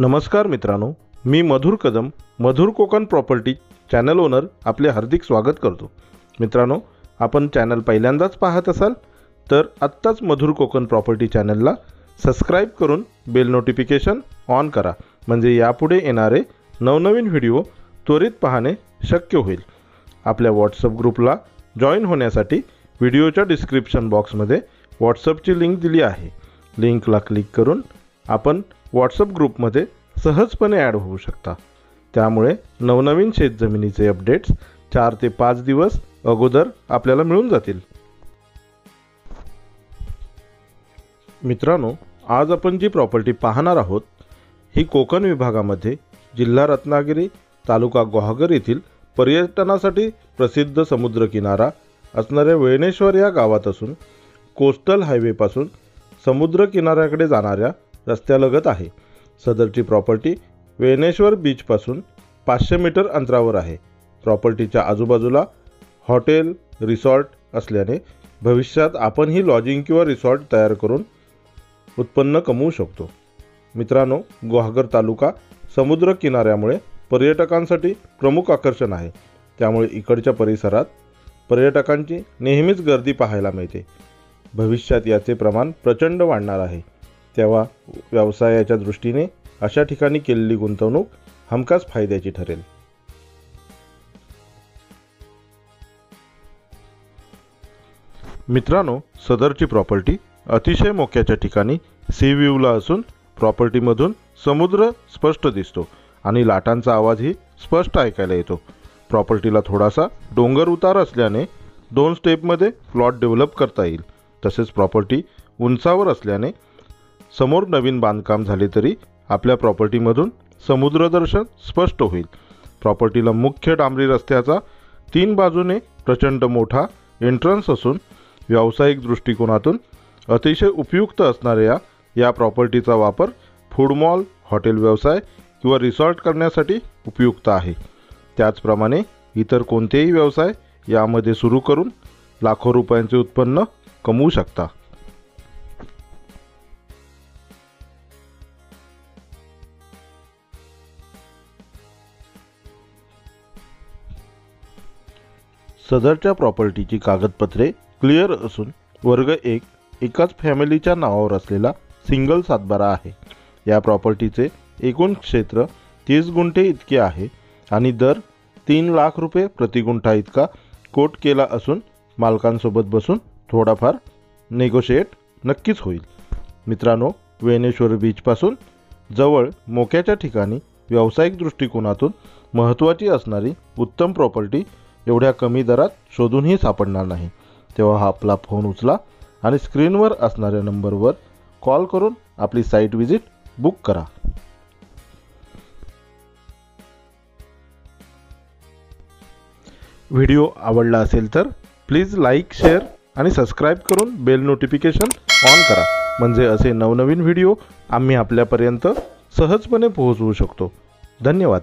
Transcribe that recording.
नमस्कार मित्रांनो, मी मधुर कदम, मधुर Konkan property channel owner आपले हार्दिक स्वागत करतो। मित्रांनो, आपण चॅनल पहिल्यांदाच पाहत असाल तर आत्ताच मधुर कोकण प्रॉपर्टी चॅनलला सबस्क्राइब करून बेल नोटिफिकेशन ऑन करा, म्हणजे यापुढे येणारे नवनवीन व्हिडिओ त्वरित पाहणे शक्य होईल। आपल्या व्हॉट्सअप ग्रुपला जॉइन होण्यासाठी व्हिडिओच्या डिस्क्रिप्शन बॉक्समध्ये व्हॉट्सअपची लिंक दिली आहे। लिंकला क्लिक करून आपण व्हॉट्सअप ग्रुपमध्ये सहजपणे ॲड होऊ शकता। त्यामुळे नवनवीन शेतजमिनीचे अपडेट्स 4 ते 5 दिवस अगोदर आपल्याला मिळून जातील। मित्रांनो, आज आपण जी प्रॉपर्टी पाहणार आहोत ही कोकण विभागामध्ये जिल्हा रत्नागिरी, तालुका गुहागर येथील पर्यटनासाठी प्रसिद्ध समुद्रकिनारा असणाऱ्या वेणेश्वर या गावात असून कोस्टल हायवेपासून समुद्र किनाऱ्याकडे जाणाऱ्या रस्त्यालगत आहे। सदरची प्रॉपर्टी वेणेश्वर बीचपासून 500 मीटर अंतरावर आहे। प्रॉपर्टीच्या आजूबाजूला हॉटेल, रिसॉर्ट असल्याने भविष्यात आपणही लॉजिंग किंवा रिसॉर्ट तयार करून उत्पन्न कमवू शकतो। मित्रांनो, गुहागर तालुका समुद्र किनाऱ्यामुळे पर्यटकांसाठी प्रमुख आकर्षण आहे। त्यामुळे इकडच्या परिसरात पर्यटकांची नेहमीच गर्दी पाहायला मिळते। भविष्यात याचे प्रमाण प्रचंड वाढणार आहे। तेव्हा व्यवसायाच्या दृष्टीने अशा ठिकाणी केलेली गुंतवणूक हमखास फायद्याची ठरेल। मित्रांनो, सदरची प्रॉपर्टी अतिशय मोक्याच्या ठिकाणी सी व्ह्यूला असून प्रॉपर्टीमधून समुद्र स्पष्ट दिसतो आणि लाटांचा आवाजही स्पष्ट ऐकायला येतो। प्रॉपर्टीला थोडासा डोंगर उतार असल्याने 2 स्टेपमध्ये प्लॉट डेव्हलप करता येईल। तसेच प्रॉपर्टी उंचावर असल्याने समोर नवीन बांधकाम झाले तरी आपल्या प्रॉपर्टीमधून समुद्रदर्शन स्पष्ट होईल। प्रॉपर्टीला मुख्य डांबरी रस्त्याचा 3 बाजूने प्रचंड मोठा एंट्रन्स असून व्यावसायिक दृष्टिकोनातून अतिशय उपयुक्त असणाऱ्या या प्रॉपर्टीचा वापर फूड मॉल, हॉटेल व्यवसाय किंवा रिसॉर्ट करण्यासाठी उपयुक्त आहे। त्याचप्रमाणे इतर कोणतेही व्यवसाय यामध्ये सुरू करून लाखो रुपयांचे उत्पन्न कमवू शकता। सदरच्या प्रॉपर्टीची कागदपत्रे क्लिअर असून वर्ग 1 एकाच फॅमिलीच्या नावावर असलेला सिंगल सातबारा आहे। या प्रॉपर्टीचे एकूण क्षेत्र 30 गुंठे इतके आहे आणि दर 3 लाख रुपये प्रति गुंठा इतका कोट केला असून मालकांसोबत बसून थोडाफार नेगोशिएट नक्कीच होईल। मित्रांनो, वेणेश्वर बीचपासून जवळ मोक्याच्या ठिकाणी व्यावसायिक दृष्टिकोनातून महत्त्वाची असणारी उत्तम प्रॉपर्टी एवढ्या कमी दरात शोधूनही सापडणार नाही। तेव्हा हा आपला फोन उचला आणि स्क्रीनवर असणाऱ्या नंबरवर कॉल करून आपली साईट व्हिजिट बुक करा। व्हिडिओ आवडला असेल तर प्लीज लाईक, शेअर आणि सबस्क्राइब करून बेल नोटिफिकेशन ऑन करा, म्हणजे असे नवनवीन व्हिडिओ आम्ही आपल्यापर्यंत सहजपणे पोहोचवू शकतो। धन्यवाद।